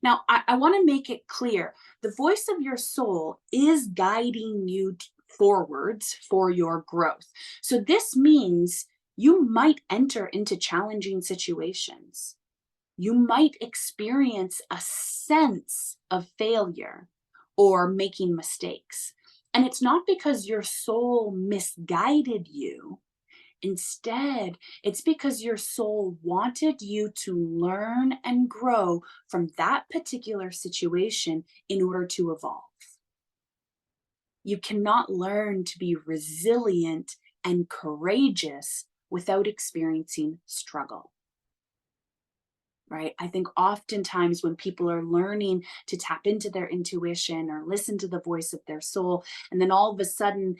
Now, I want to make it clear the voice of your soul is guiding you forwards for your growth. So, this means you might enter into challenging situations. You might experience a sense of failure or making mistakes. And it's not because your soul misguided you. Instead, it's because your soul wanted you to learn and grow from that particular situation in order to evolve. You cannot learn to be resilient and courageous without experiencing struggle, right? I think oftentimes when people are learning to tap into their intuition or listen to the voice of their soul, and then all of a sudden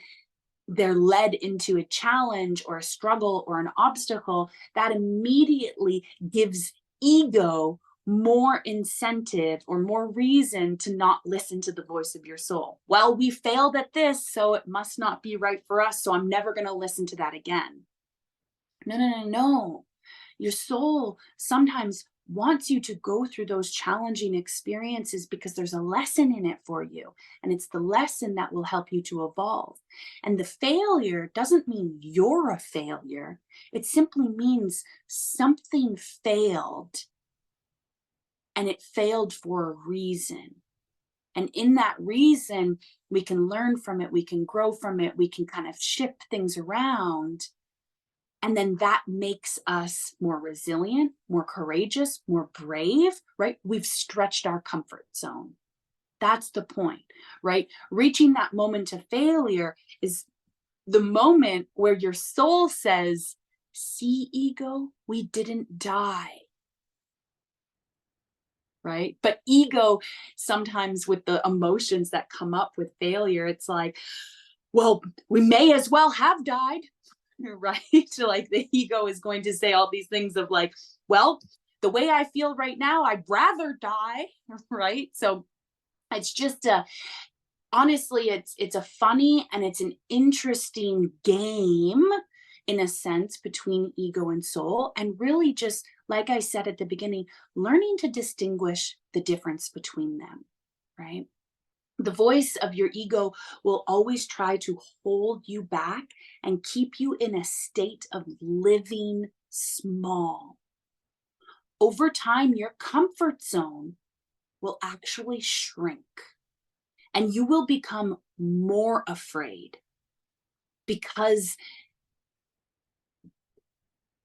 they're led into a challenge or a struggle or an obstacle, that immediately gives ego more incentive or more reason to not listen to the voice of your soul. Well, we failed at this, so it must not be right for us, so I'm never going to listen to that again. No, no, no, no. Your soul sometimes wants you to go through those challenging experiences because there's a lesson in it for you. And it's the lesson that will help you to evolve. And the failure doesn't mean you're a failure, it simply means something failed, and it failed for a reason. And in that reason, we can learn from it, we can grow from it, we can kind of shift things around. And then that makes us more resilient, more courageous, more brave, right? We've stretched our comfort zone. That's the point, right? Reaching that moment of failure is the moment where your soul says, see, ego, we didn't die, right? But ego, sometimes with the emotions that come up with failure, it's like, well, we may as well have died, right? Like the ego is going to say all these things of like, well, the way I feel right now, I'd rather die, right? So it's just a honestly, it's a funny and it's an interesting game in a sense between ego and soul, and really just like I said at the beginning, learning to distinguish the difference between them, right? The voice of your ego will always try to hold you back and keep you in a state of living small. Over time, your comfort zone will actually shrink and you will become more afraid because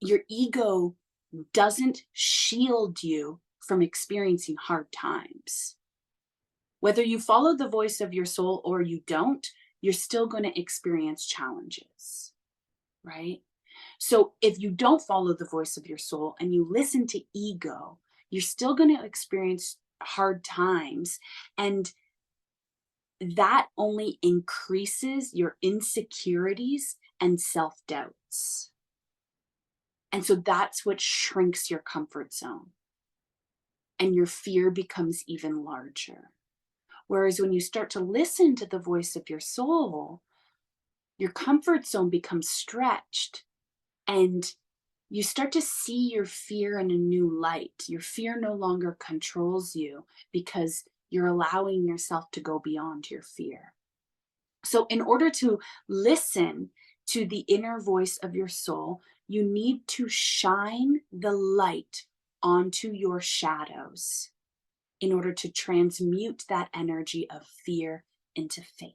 your ego doesn't shield you from experiencing hard times. Whether you follow the voice of your soul or you don't, you're still going to experience challenges, right? So if you don't follow the voice of your soul and you listen to ego, you're still going to experience hard times. And that only increases your insecurities and self doubts. And so that's what shrinks your comfort zone. And your fear becomes even larger. Whereas when you start to listen to the voice of your soul, your comfort zone becomes stretched and you start to see your fear in a new light. Your fear no longer controls you because you're allowing yourself to go beyond your fear. So, in order to listen to the inner voice of your soul, you need to shine the light onto your shadows in order to transmute that energy of fear into faith.